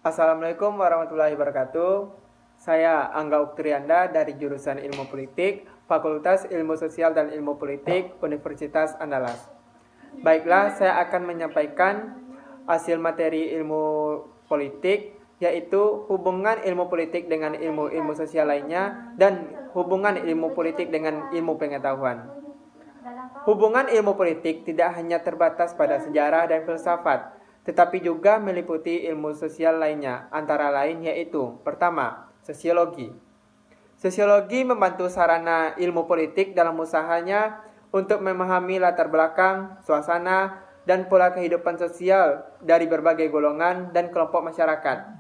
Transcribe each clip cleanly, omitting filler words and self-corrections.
Assalamualaikum warahmatullahi wabarakatuh. Saya Angga Uktrianda dari jurusan Ilmu Politik, Fakultas Ilmu Sosial dan Ilmu Politik, Universitas Andalas. Baiklah, saya akan menyampaikan hasil materi ilmu politik, yaitu hubungan ilmu politik dengan ilmu-ilmu sosial lainnya dan hubungan ilmu politik dengan ilmu pengetahuan. Hubungan ilmu politik tidak hanya terbatas pada sejarah dan filsafat, tetapi juga meliputi ilmu sosial lainnya, antara lain yaitu: pertama, sosiologi. Sosiologi membantu sarana ilmu politik dalam usahanya untuk memahami latar belakang, suasana, dan pola kehidupan sosial dari berbagai golongan dan kelompok masyarakat.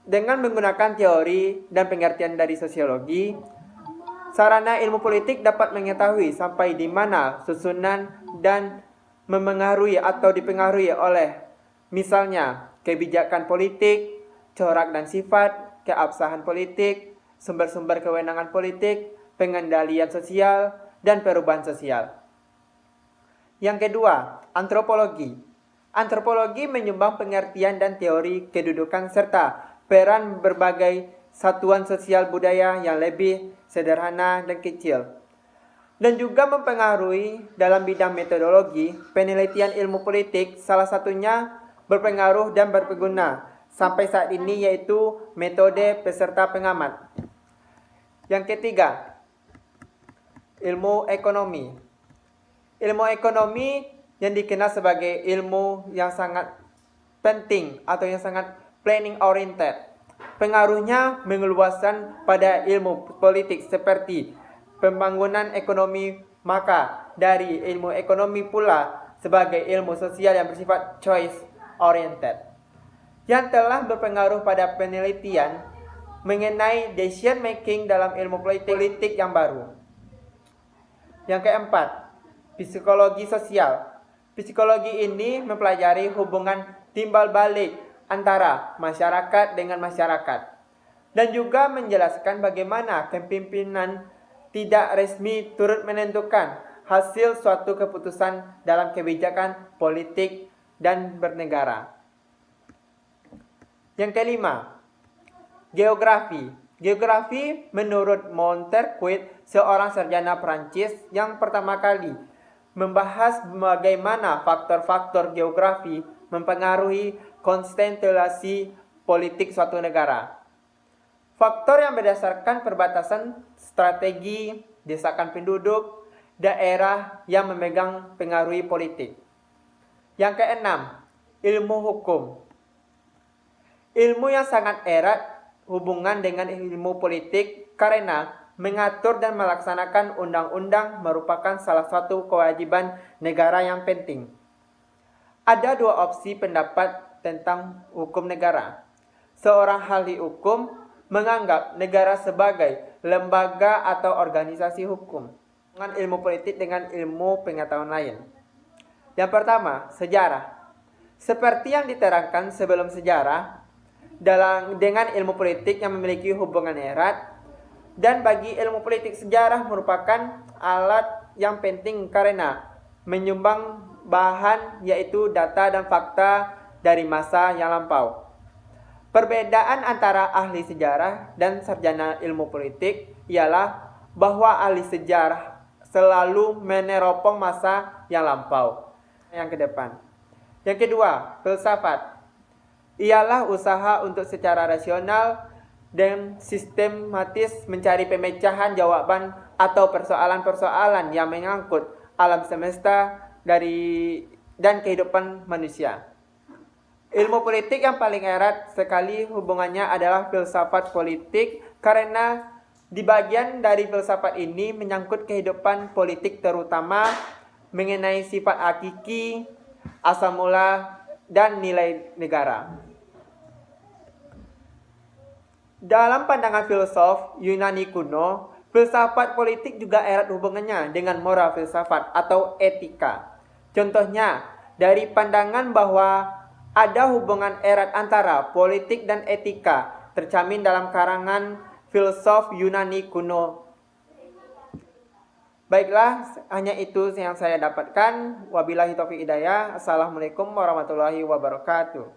Dengan menggunakan teori dan pengertian dari sosiologi, sarana ilmu politik dapat mengetahui sampai di mana susunan dan memengaruhi atau dipengaruhi oleh misalnya kebijakan politik, corak dan sifat, keabsahan politik, sumber-sumber kewenangan politik, pengendalian sosial, dan perubahan sosial. Yang kedua, antropologi. Antropologi menyumbang pengertian dan teori kedudukan serta peran berbagai satuan sosial budaya yang lebih sederhana dan kecil. Dan juga mempengaruhi dalam bidang metodologi, penelitian ilmu politik salah satunya berpengaruh dan berguna sampai saat ini yaitu metode peserta pengamat. Yang ketiga, ilmu ekonomi. Ilmu ekonomi yang dikenal sebagai ilmu yang sangat penting atau yang sangat planning oriented. Pengaruhnya mengeluaskan pada ilmu politik seperti pembangunan ekonomi, maka dari ilmu ekonomi pula sebagai ilmu sosial yang bersifat choice oriented, yang telah berpengaruh pada penelitian mengenai decision making dalam ilmu politik yang baru. Yang keempat, psikologi sosial. Psikologi ini mempelajari hubungan timbal balik antara masyarakat dengan masyarakat dan juga menjelaskan bagaimana kepemimpinan tidak resmi turut menentukan hasil suatu keputusan dalam kebijakan politik dan bernegara. Yang kelima, geografi. Geografi menurut Montesquieu, seorang sarjana Prancis yang pertama kali membahas bagaimana faktor-faktor geografi mempengaruhi konstelasi politik suatu negara. Faktor yang berdasarkan perbatasan, strategi, desakan penduduk, daerah yang memegang pengaruhi politik. Yang keenam, ilmu hukum. Ilmu yang sangat erat hubungan dengan ilmu politik karena mengatur dan melaksanakan undang-undang merupakan salah satu kewajiban negara yang penting. Ada dua opsi pendapat tentang hukum negara. Seorang ahli hukum menganggap negara sebagai lembaga atau organisasi hukum, dengan ilmu politik dengan ilmu pengetahuan lain. Yang pertama, sejarah. Seperti yang diterangkan sebelum sejarah, dengan ilmu politik yang memiliki hubungan erat, dan bagi ilmu politik sejarah merupakan alat yang penting karena menyumbang bahan yaitu data dan fakta dari masa yang lampau. Perbedaan antara ahli sejarah dan sarjana ilmu politik ialah bahwa ahli sejarah selalu meneropong masa yang lampau yang ke depan. Yang kedua, filsafat. Ialah usaha untuk secara rasional dan sistematis mencari pemecahan jawaban atau persoalan-persoalan yang mengangkut alam semesta dan kehidupan manusia. Ilmu politik yang paling erat sekali hubungannya adalah filsafat politik karena di bagian dari filsafat ini menyangkut kehidupan politik terutama mengenai sifat hakiki, asal mula, dan nilai negara. Dalam pandangan filsuf Yunani kuno, filsafat politik juga erat hubungannya dengan moral filsafat atau etika. Contohnya, dari pandangan bahwa ada hubungan erat antara politik dan etika tercermin dalam karangan filsuf Yunani kuno. Baiklah, hanya itu yang saya dapatkan. Wabillahi taufiq hidayah. Assalamualaikum warahmatullahi wabarakatuh.